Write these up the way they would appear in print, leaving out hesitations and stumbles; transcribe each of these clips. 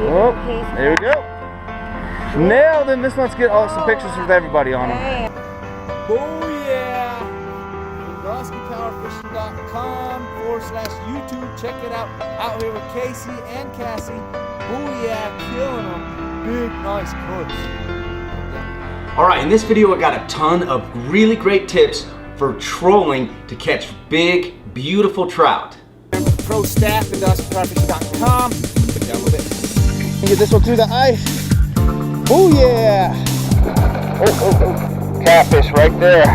Oh, there we go. Nailed him. This one's get some pictures with everybody on him. Oh yeah! BendoskiPowerFishing.com/YouTube. Check it out. Out here with Casey and Cassie. Oh yeah, killing them. Big, nice hooks. Alright, in this video I got a ton of really great tips for trolling to catch big, beautiful trout. Pro staff, BendoskiPowerFishing.com. Put down a little bit. Get this one through the ice. Oh yeah! Oh. Catfish right there.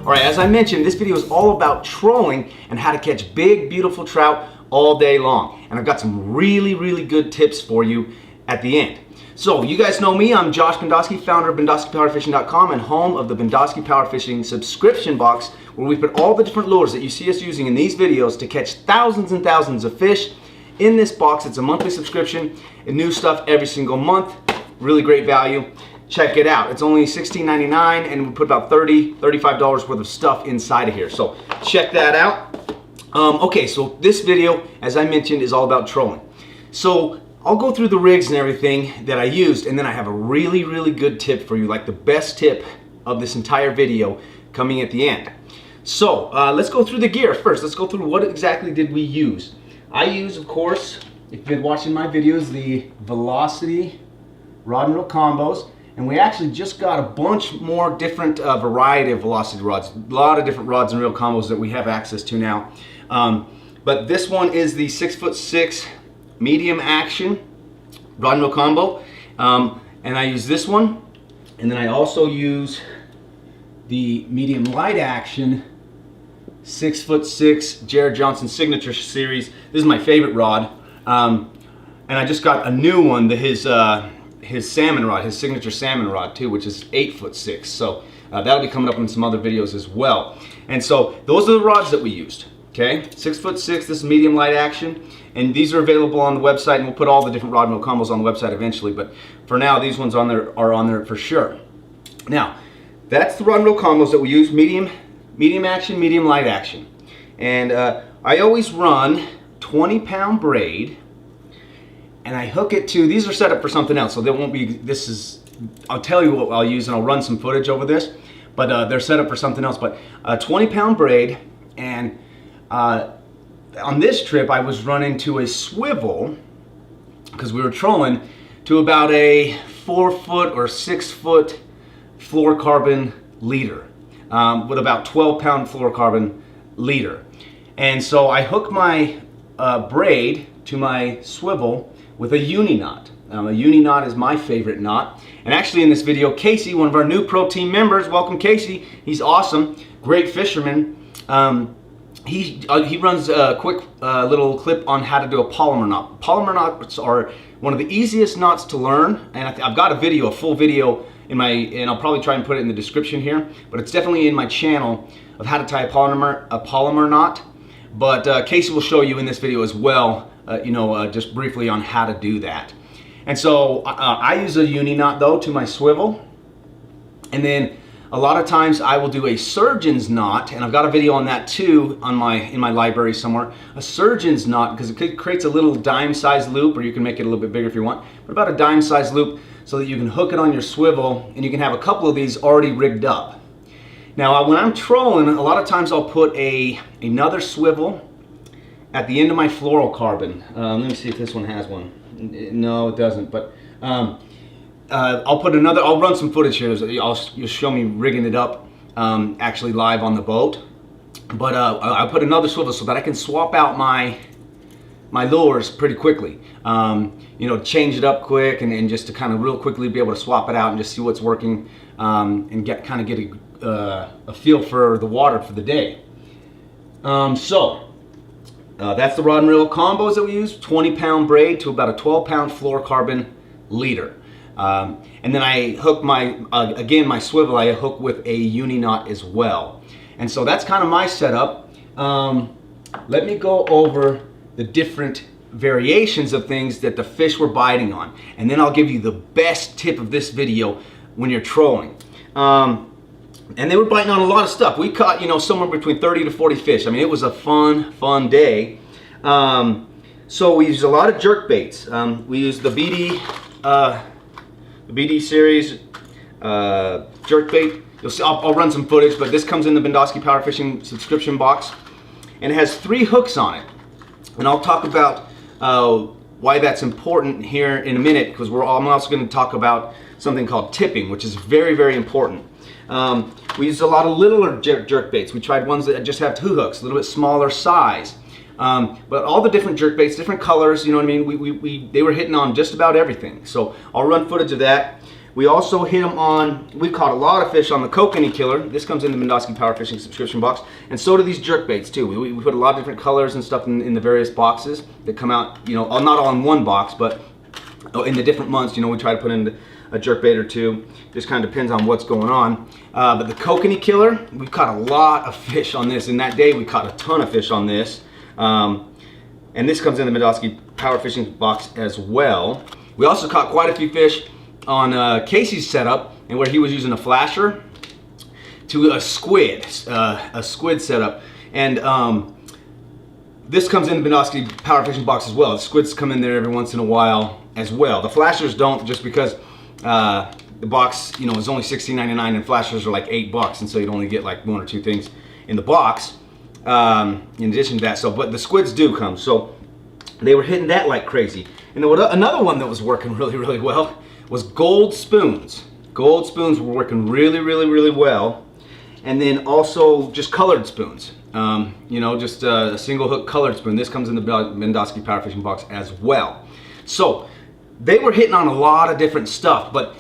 Alright, as I mentioned, this video is all about trolling and how to catch big, beautiful trout all day long. And I've got some really, really good tips for you at the end. So, you guys know me, I'm Josh Bendoski, founder of BendoskiPowerFishing.com and home of the Bendoski Power Fishing subscription box, where we put all the different lures that you see us using in these videos to catch thousands and thousands of fish. In this box, it's a monthly subscription and new stuff every single month. Really great value. Check it out. It's only $16.99 and we put about $35 worth of stuff inside of here. So check that out. Okay, so this video, as I mentioned, is all about trolling. So I'll go through the rigs and everything that I used, and then I have a really, really good tip for you, like the best tip of this entire video coming at the end. So let's go through the gear first. Let's go through what exactly did we use. I use, of course, if you've been watching my videos, the Velocity rod and reel combos. And we actually just got a bunch more different variety of Velocity rods. A lot of different rods and reel combos that we have access to now. But this one is the 6'6" medium action rod and reel combo. And I use this one. And then I also use the medium light action 6'6" Jared Johnson Signature Series. This is my favorite rod. And I just got a new one, his salmon rod, his signature salmon rod too, which is 8'6". So that'll be coming up in some other videos as well. And so those are the rods that we used. Okay, 6'6", this is medium light action, and these are available on the website, and we'll put all the different rod and reel combos on the website eventually, but for now these ones are on there for sure. Now, that's the rod and reel combos that we use, medium action, medium light action. And I always run 20-pound braid, and I hook it to, these are set up for something else, so there won't be, I'll tell you what I'll use, and I'll run some footage over this, but they're set up for something else. But a 20-pound braid, and on this trip I was running to a swivel, because we were trolling, to about a 4-foot or 6-foot fluorocarbon leader, with about 12-pound fluorocarbon leader. And so I hook my braid to my swivel with a uni knot. A uni knot is my favorite knot. And actually in this video, Casey, one of our new pro team members, welcome Casey, he's awesome, great fisherman. He runs a quick little clip on how to do a polymer knot. Polymer knots are one of the easiest knots to learn, and I've got a full video and I'll probably try and put it in the description here, but it's definitely in my channel of how to tie a polymer knot. But Casey will show you in this video as well, just briefly on how to do that. And so I use a uni knot though to my swivel, and then a lot of times I will do a surgeon's knot, and I've got a video on that too in my library somewhere. A surgeon's knot, because it creates a little dime-sized loop, or you can make it a little bit bigger if you want, but about a dime-sized loop so that you can hook it on your swivel, and you can have a couple of these already rigged up. Now when I'm trolling, a lot of times I'll put another swivel at the end of my fluorocarbon. Let me see if this one has one. No, it doesn't, but I'll run some footage here. You'll show me rigging it up actually live on the boat. But I put another swivel so that I can swap out my lures pretty quickly. Change it up quick and just to kind of real quickly be able to swap it out and just see what's working and get a feel for the water for the day. That's the rod and reel combos that we use, 20-pound braid to about a 12-pound fluorocarbon leader. And then I hook my swivel, I hook with a uni knot as well. And so that's kind of my setup. Let me go over the different variations of things that the fish were biting on. And then I'll give you the best tip of this video when you're trolling. And they were biting on a lot of stuff. We caught, you know, somewhere between 30 to 40 fish. I mean, it was a fun day. So we used a lot of jerk baits. We used the BD series jerk bait. You'll see, I'll run some footage, but this comes in the BendoskiPowerFishing subscription box, and it has 3 hooks on it. And I'll talk about why that's important here in a minute, because I'm also going to talk about something called tipping, which is very important. We used a lot of littler jerk baits. We tried ones that just have 2 hooks, a little bit smaller size. But all the different jerk baits, different colors, you know what I mean? They were hitting on just about everything. So I'll run footage of that. We also hit them on, we caught a lot of fish on the kokanee killer. This comes in the BendoskiPowerFishing subscription box. And so do these jerk baits too. We put a lot of different colors and stuff in the various boxes that come out, you know, not all in one box, but in the different months, you know, we try to put in a jerk bait or 2. Just kind of depends on what's going on. But the kokanee killer, we've caught a lot of fish on this. In that day, we caught a ton of fish on this. And this comes in the BendoskiPowerFishing box as well. We also caught quite a few fish on Casey's setup, and where he was using a flasher to a squid setup. And this comes in the BendoskiPowerFishing box as well. The squids come in there every once in a while as well. The flashers don't, just because the box, you know, is only $16.99 and flashers are like $8, and so you'd only get like 1 or 2 things in the box. In addition to that, but the squids do come, so they were hitting that like crazy. And then another one that was working really well was gold spoons. Gold spoons were working really well. And then also just colored spoons. You know, just a single hook colored spoon. This comes in the BendoskiPowerFishing box as well. So they were hitting on a lot of different stuff, but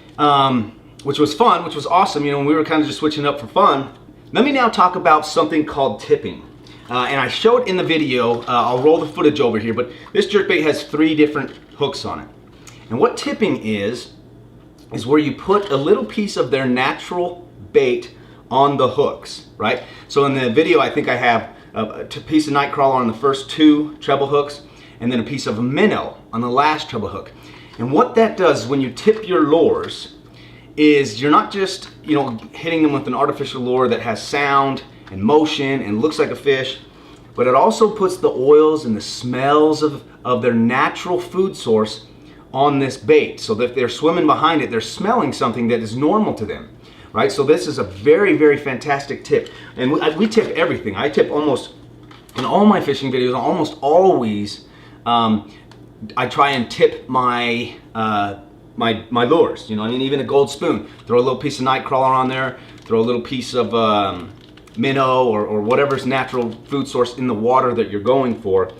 which was fun, which was awesome. You know, we were kind of just switching up for fun. Let me now talk about something called tipping. And I showed in the video, I'll roll the footage over here, but this jerkbait has 3 different hooks on it. And what tipping is where you put a little piece of their natural bait on the hooks, right? So in the video, I think I have a piece of night crawler on the first 2 treble hooks, and then a piece of minnow on the last treble hook. And what that does when you tip your lures is you're not just, you know, hitting them with an artificial lure that has sound and motion and looks like a fish, but it also puts the oils and the smells of their natural food source on this bait, so that if they're swimming behind it, they're smelling something that is normal to them, right? So this is a very fantastic tip. And we tip everything. I tip almost, in all my fishing videos, almost always, I try and tip my my lures. You know, I mean, even a gold spoon, throw a little piece of night crawler on there, throw a little piece of minnow or whatever's natural food source in the water that you're going for.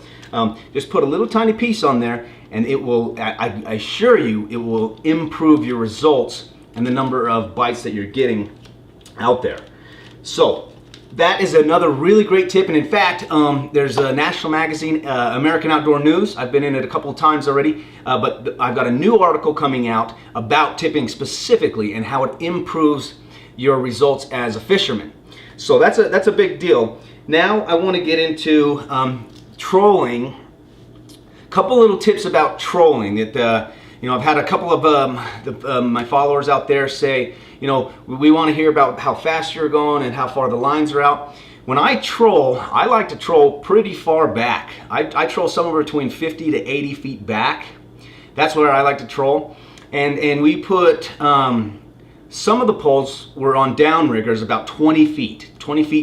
Just put a little tiny piece on there, and it will, I assure you, it will improve your results and the number of bites that you're getting out there. So that is another really great tip. And in fact, there's a national magazine, American Outdoor News. I've been in it a couple of times already, but I've got a new article coming out about tipping specifically and how it improves your results as a fisherman. So that's a big deal. Now I want to get into trolling. A couple little tips about trolling that you know, I've had a couple of my followers out there say, you know, we want to hear about how fast you're going and how far the lines are out. When I troll, I like to troll pretty far back. I troll somewhere between 50 to 80 feet back. That's where I like to troll. And we put, some of the poles were on downriggers about 20 feet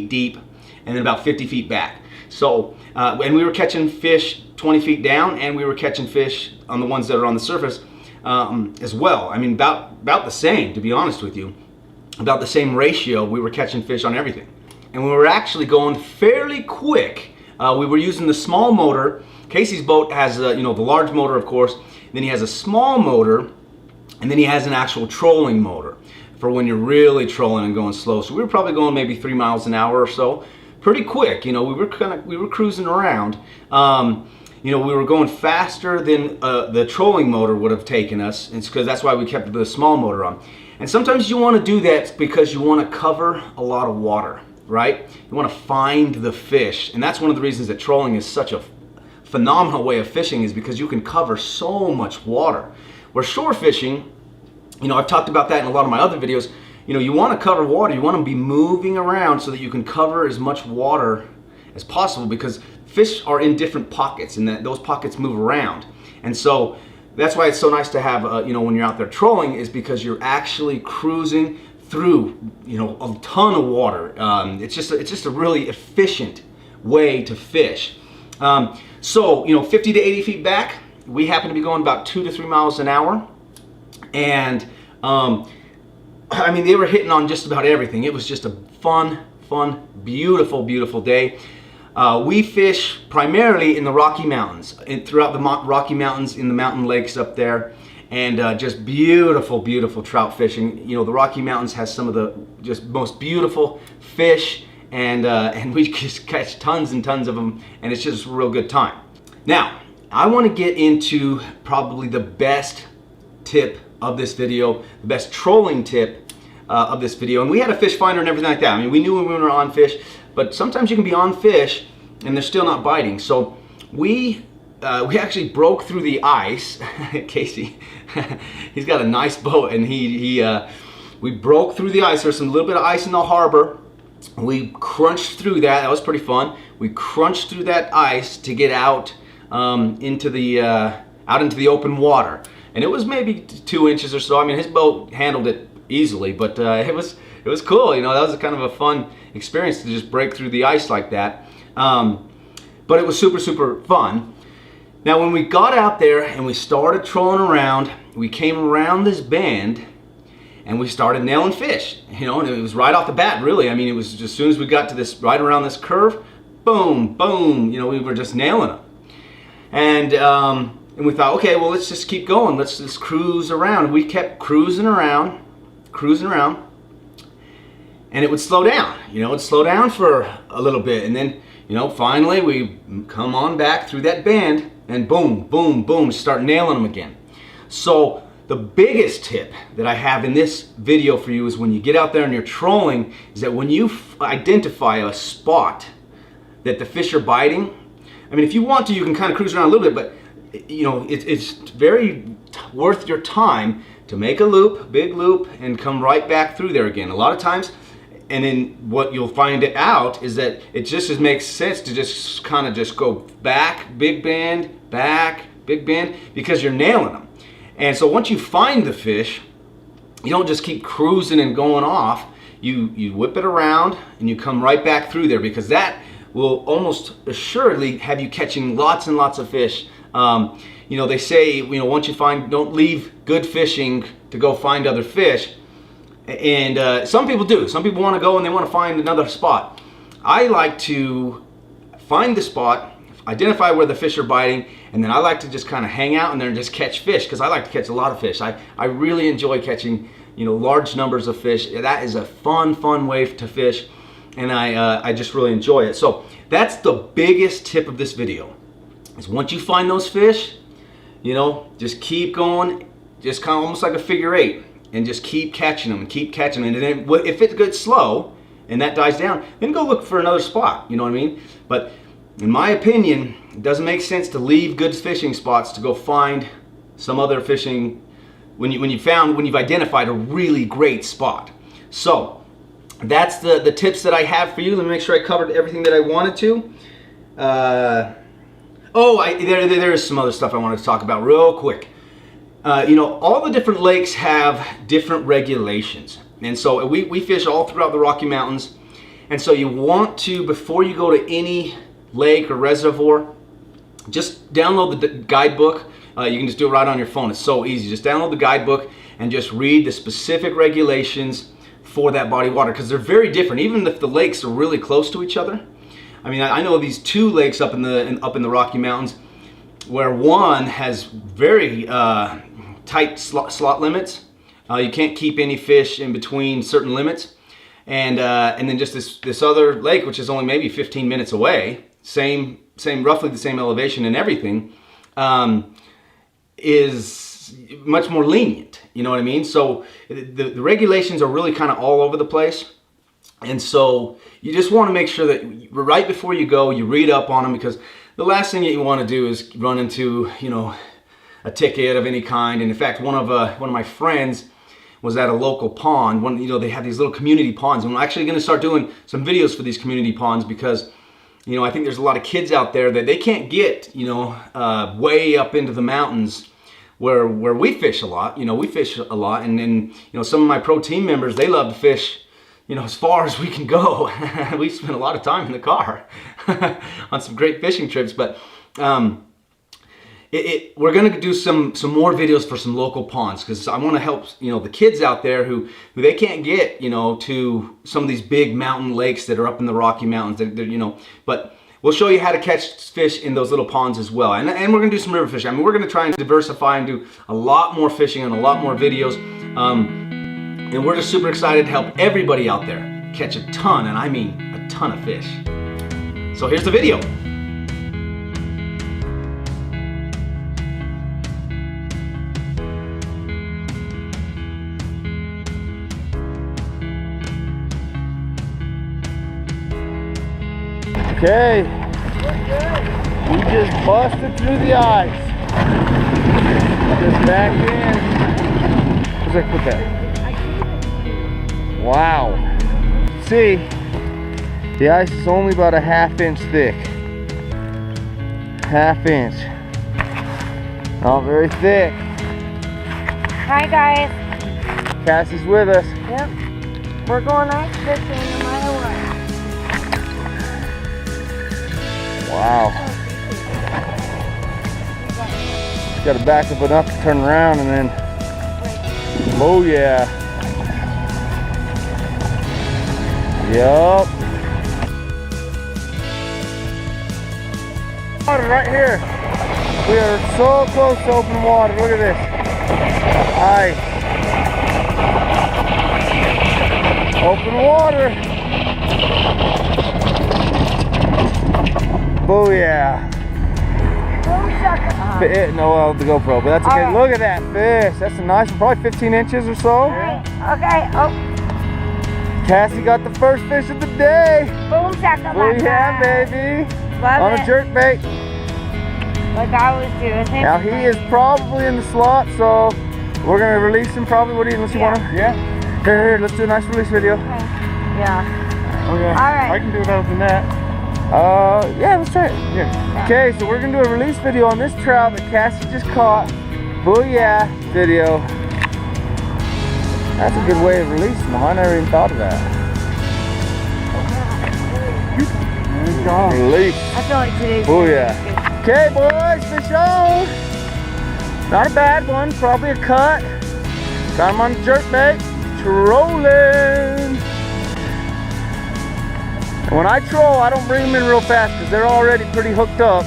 deep, and then about 50 feet back. So, and we were catching fish 20 feet down, and we were catching fish on the ones that are on the surface as well. I mean, about the same, to be honest with you. About the same ratio, we were catching fish on everything. And we were actually going fairly quick. We were using the small motor. Casey's boat has, you know, the large motor, of course. Then he has a small motor, and then he has an actual trolling motor for when you're really trolling and going slow. So we were probably going maybe 3 miles an hour or so, pretty quick. You know, we were cruising around. You know, we were going faster than the trolling motor would have taken us, and because that's why we kept the small motor on. And sometimes you want to do that because you want to cover a lot of water, right? You want to find the fish, and that's one of the reasons that trolling is such a phenomenal way of fishing, is because you can cover so much water. Where shore fishing, you know, I've talked about that in a lot of my other videos, you know, you want to cover water. You want to be moving around so that you can cover as much water as possible, because fish are in different pockets, and those pockets move around. And so that's why it's so nice to have, you know, when you're out there trolling, is because you're actually cruising through, you know, a ton of water. It's just a really efficient way to fish. So, you know, 50 to 80 feet back, we happen to be going about 2 to 3 miles an hour. And, I mean, they were hitting on just about everything. It was just a fun, beautiful, beautiful day. We fish primarily in the Rocky Mountains, throughout the Rocky Mountains, in the mountain lakes up there, and just beautiful, beautiful trout fishing. You know, the Rocky Mountains has some of the just most beautiful fish, and we just catch tons and tons of them, and it's just a real good time. Now, I want to get into probably the best tip of this video, the best trolling tip of this video. And we had a fish finder and everything like that. I mean, we knew when we were on fish, but sometimes you can be on fish and they're still not biting. So we actually broke through the ice. Casey, he's got a nice boat, and we broke through the ice. There's a little bit of ice in the harbor. We crunched through that. That was pretty fun. We crunched through that ice to get out into the open water. And it was maybe 2 inches or so. I mean, his boat handled it easily, but it was cool. You know, that was kind of a fun experience to just break through the ice like that. But it was super, super fun. Now, when we got out there and we started trolling around, we came around this bend and we started nailing fish. You know, and it was right off the bat, really. I mean, it was just as soon as we got to this, right around this curve, boom, boom. You know, we were just nailing them. And we thought, okay, well, let's just keep going. Let's just cruise around. We kept cruising around, and it would slow down. You know, it'd slow down for a little bit, and then, you know, finally we come on back through that bend, and boom, boom, boom, start nailing them again. So the biggest tip that I have in this video for you is when you get out there and you're trolling, is that when you identify a spot that the fish are biting, I mean, if you want to, you can kind of cruise around a little bit, but you know, it's very worth your time to make a loop, big loop, and come right back through there again. A lot of times, and then what you'll find out is that it just makes sense to just kind of just go back, big bend, back, big bend, because you're nailing them. And so once you find the fish, you don't just keep cruising and going off. You whip it around and you come right back through there, because that will almost assuredly have you catching lots and lots of fish. You know, they say, you know, once you find, don't leave good fishing to go find other fish. And some people do. Some people want to go and they want to find another spot. I like to find the spot, identify where the fish are biting, and then I like to just kind of hang out in there and just catch fish, because I like to catch a lot of fish. I really enjoy catching, you know, large numbers of fish. That is a fun way to fish, and I just really enjoy it. So that's the biggest tip of this video, is once you find those fish, you know, just keep going, just kind of almost like a figure eight, and just keep catching them and keep catching them. And then if it gets slow and that dies down, then go look for another spot. You know what I mean? But in my opinion, it doesn't make sense to leave good fishing spots to go find some other fishing when you've identified a really great spot. So that's the tips that I have for you. Let me make sure I covered everything that I wanted to. There is some other stuff I wanted to talk about real quick. You know, all the different lakes have different regulations. And so we fish all throughout the Rocky Mountains. And so you want to, before you go to any lake or reservoir, just download the guidebook. You can just do it right on your phone. It's so easy. Just download the guidebook and just read the specific regulations for that body of water, because they're very different, even if the lakes are really close to each other. I mean, I know these two lakes up in the Rocky Mountains, where one has very tight slot limits. You can't keep any fish in between certain limits, and then just this other lake, which is only maybe 15 minutes away, roughly the same elevation and everything, is much more lenient. You know what I mean? So the regulations are really kind of all over the place. And so you just want to make sure that right before you go, you read up on them, because the last thing that you want to do is run into, you know, a ticket of any kind. And in fact, one of my friends was at a local pond. One, you know, they have these little community ponds, and I'm actually going to start doing some videos for these community ponds because, you know, I think there's a lot of kids out there that they can't get, you know, way up into the mountains where we fish a lot. You know, we fish a lot, and you know, some of my pro team members, they love to fish, you know, as far as we can go. We spend a lot of time in the car on some great fishing trips, but we're gonna do some more videos for some local ponds because I want to help, you know, the kids out there who they can't get, you know, to some of these big mountain lakes that are up in the Rocky Mountains. They're, you know, but we'll show you how to catch fish in those little ponds as well, and we're gonna do some river fishing. I mean, we're gonna try and diversify and do a lot more fishing and a lot more videos. And we're just super excited to help everybody out there catch a ton, and I mean a ton of fish. So here's the video. Okay, we just busted through the ice. Just back in. Where's that put that? Wow. See, the ice is only about a ½ inch thick. ½ inch. Not very thick. Hi guys. Cassie's with us. Yep. We're going ice fishing no matter what. Wow. Just got to back up enough to turn around and then. Oh yeah. Yup. Water right here. We are so close to open water. Look at this. Ice. Open water. Booyah. No, the GoPro, but that's okay. Right. Look at that fish. That's a nice one, probably 15 inches or so. Okay. Oh. Cassie got the first fish of the day. Boom shakalaka. Booyah, baby. Love on it. a jerk bait. Like I always do. Now he is probably in the slot, so we're gonna release him probably. What do you? Unless you wanna? Yeah. Here. Let's do a nice release video. Okay. Yeah. Okay. All right. I can do it other than that. Yeah, let's try it. Yeah. Okay, so we're gonna do a release video on this trout that Cassie just caught. Booyah video. That's a good way of releasing them. I never even thought of that. Release. I feel like today's booyah. Okay, boys, fish on. Not a bad one, probably a cut. Got him on the jerk bait. Trolling. And when I troll, I don't bring them in real fast because they're already pretty hooked up.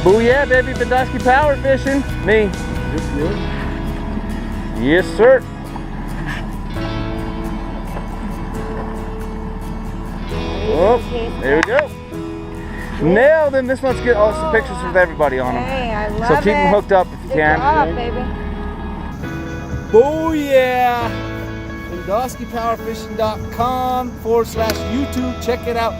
Booyah, baby, BendoskiPowerFishing. Me. Yes, sir. Oh, there we go. Nailed him. This one's good. Oh, some pictures with everybody on them. Hey, I love so keep them hooked up if you can. Good job, baby. Booyah! BendoskiPowerFishing.com/YouTube. Check it out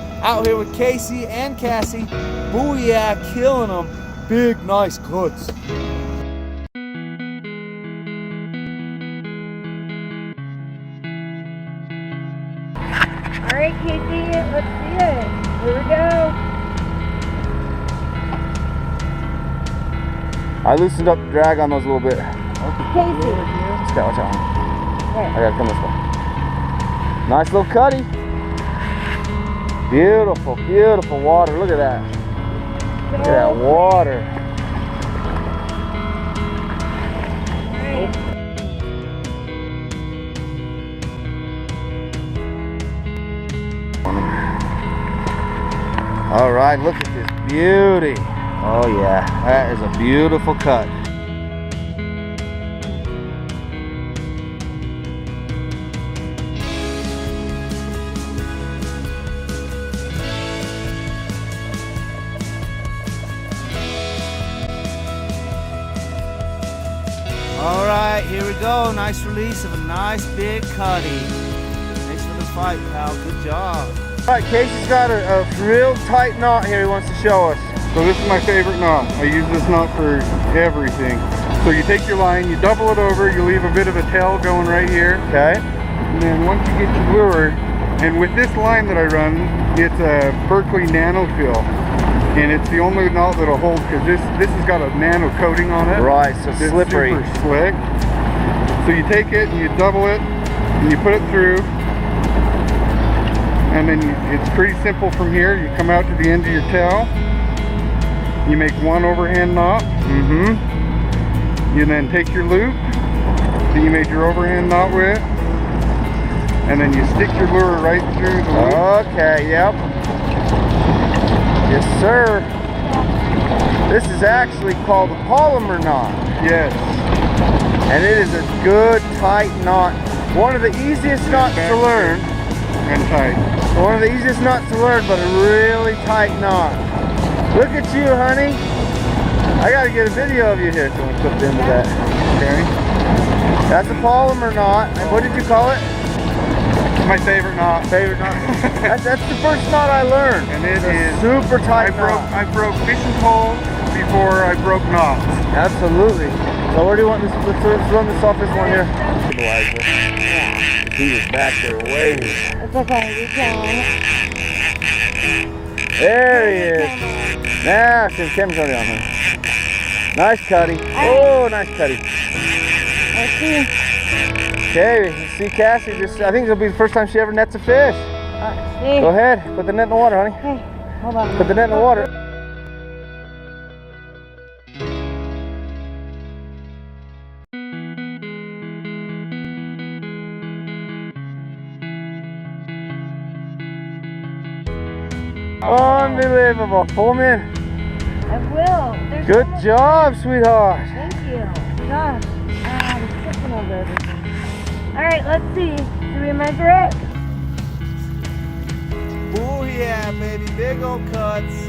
here with Casey and Cassie. Booyah, killing them. Big, nice cuts. All right, Casey, let's see it. Here we go. I loosened up the drag on those a little bit. Casey. Let's go, watch out. Okay. I gotta come this way. Nice little cutty. Beautiful, beautiful water. Look at that. Look at that water. All right, look at this beauty. Oh yeah, that is a beautiful cut. All right, here we go. Nice release of a nice big cutty. Thanks for the fight, pal. Good job. All right, Casey's got a real tight knot here he wants to show us. So this is my favorite knot. I use this knot for everything. So you take your line, you double it over, you leave a bit of a tail going right here. Okay. And then once you get your lure, and with this line that I run, it's a Berkeley nano fill. And it's the only knot that'll hold because this has got a nano coating on it. Right, so It's slippery. super slick. So you take it and you double it and you put it through. And then it's pretty simple from here. You come out to the end of your tail. You make one overhand knot. You then take your loop that you made your overhand knot with. And then you stick your lure right through the loop. Okay, yep. Yes, sir. This is actually called a polymer knot. Yes. And it is a good tight knot. One of the easiest knots to learn. And tight. One of the easiest knots to learn, but a really tight knot. Look at you, honey. I gotta get a video of you here so we can put it into that. Okay. That's a polymer knot. And what did you call it? My favorite knot. Favorite knot. That's the first knot I learned. And it is super tight knot. I broke fishing poles before I broke knots. Absolutely. So where do you want this? Let's run this off this one here. He was back there waiting. It's okay, we can. There he is. Now, see, camera's already on him. Nice cutty. Oh, nice cutty. Let's see. Okay, see Cassie just, I think it'll be the first time she ever nets a fish. See. Go ahead, put the net in the water, honey. Hey, hold on. Put the net in the water. Unbelievable. Pull them in. I will. There's Good so much- job, sweetheart. Thank you. Gosh, I'm tripping over everything. All right, let's see. Do we measure it? Oh yeah, baby, big old cuts.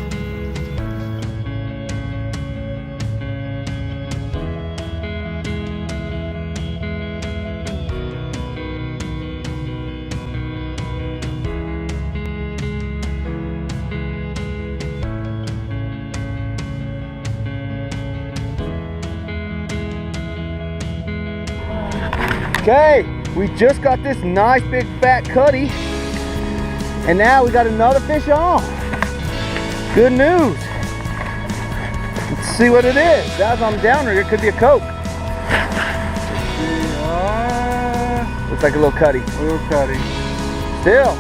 Okay, we just got this nice big fat cutty, and now we got another fish on. Good news. Let's see what it is. That's on the downrigger. It could be a coke. Looks like a little cutty. Little cutty. Still.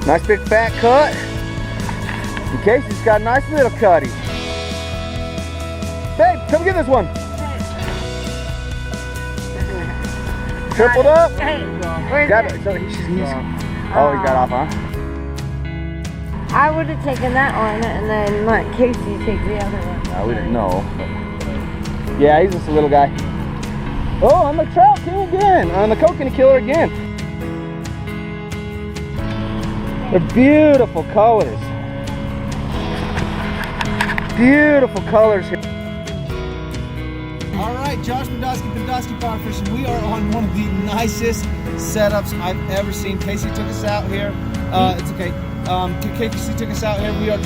Nice big fat cut. In case it's got a nice little cutty. Babe, come get this one. Tripled up. Hey, where's Got it? it. So he's oh, he got off, huh? I would have taken that one and then let Casey take the other one. We didn't know. But yeah, he's just a little guy. Oh, on the trout king again. On the kokanee killer again. They're beautiful colors. Beautiful colors here. All right, Josh Bendoski, BendoskiPowerFishing. We are on one of the nicest setups I've ever seen. Casey took us out here. It's okay. Casey took us out here. We are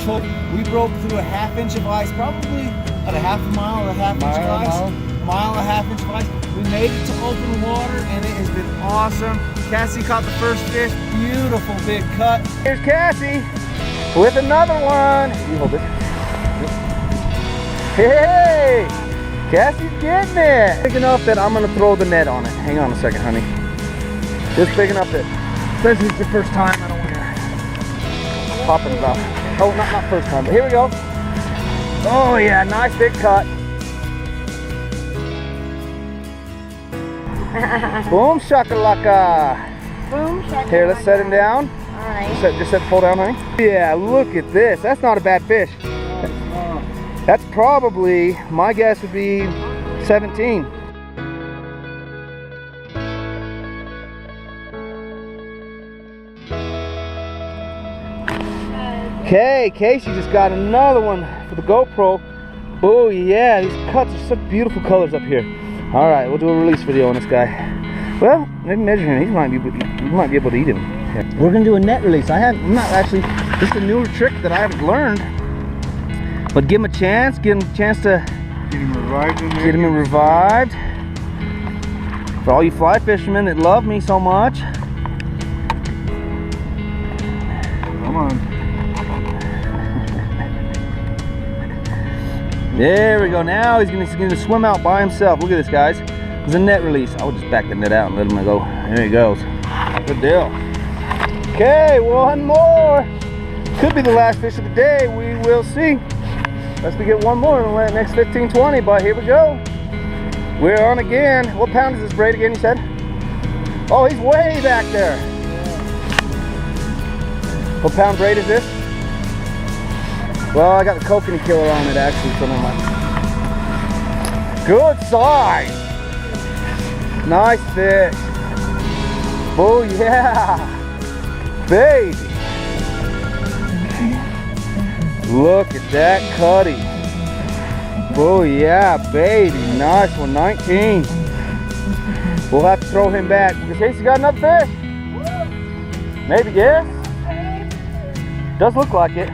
we broke through a ½ inch of ice, probably about a half a mile or a half inch of ice. Mile and a half inch of ice. We made it to open water, and it has been awesome. Cassie caught the first fish. Beautiful big cut. Here's Cassie with another one. You hold it. Hey, Cassie's getting it. Big enough that I'm gonna throw the net on it. Hang on a second, honey. Just big enough that, especially if it's your first time, I don't want to pop it about. Oh, not first time, but here we go. Oh yeah, nice big cut. Boom shakalaka. Boom, shut Here, let's set him down. All right. Just set the pole down, honey. Yeah, look at this. That's not a bad fish. That's probably, my guess would be 17. Okay, Casey just got another one for the GoPro. Oh yeah, these cuts are such beautiful colors up here. All right, we'll do a release video on this guy. Well, maybe measure him. We might be able to eat him. Yeah. We're gonna do a net release. I'm not actually. This is a newer trick that I haven't learned. But give him a chance. Give him a chance to Get him revived in there. Get him revived. For all you fly fishermen that love me so much. Come on. There we go. Now he's gonna swim out by himself. Look at this, guys. There's a net release. I would just back the net out and let him go. There he goes. Good deal. Okay, one more. Could be the last fish of the day. We will see. Unless we get one more in the next 15, 20, but here we go. We're on again. What pound is this braid again, you said? Oh, he's way back there. What pound braid is this? Well, I got the kokanee killer on it actually, so never mind. Good size. Nice fish. Oh yeah. Baby. Look at that cutty. Oh yeah, baby. Nice one, 19. We'll have to throw him back. In case you got another fish. Maybe, yes? Does look like it.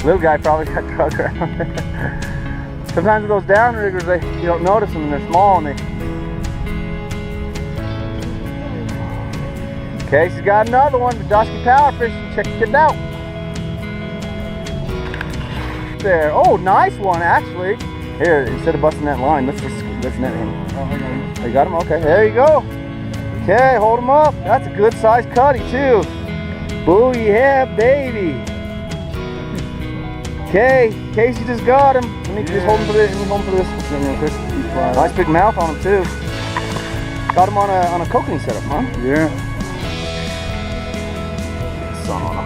Little guy probably got drugged around. Sometimes with those downriggers, you don't notice them and they're small and they... Okay, she's got another one, BendoskiPowerFishing. Check it out. There. Oh, nice one actually. Here, instead of busting that line, let's net him. Oh, you got him? Okay, there you go. Okay, hold him up. That's a good sized cutty too. Boo yeah, baby. Okay, Casey just got him. Let me just hold him for this. Let me hold him for this. Nice big mouth on him too. Got him on a kokanee setup, huh? Yeah. Sun on him.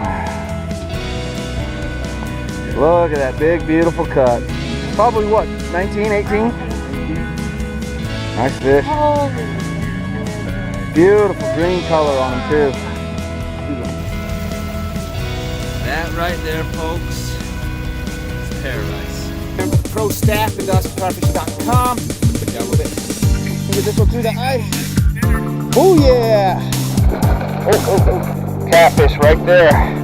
Look at that big, beautiful cut. Probably what, 19, 18? Nice fish. Beautiful green color on him too. That right there, folks, is paradise. Remember the pro staff at BendoskiPowerFishing.com. Put down with it. Get this one through the ice. Oh yeah! Catfish right there.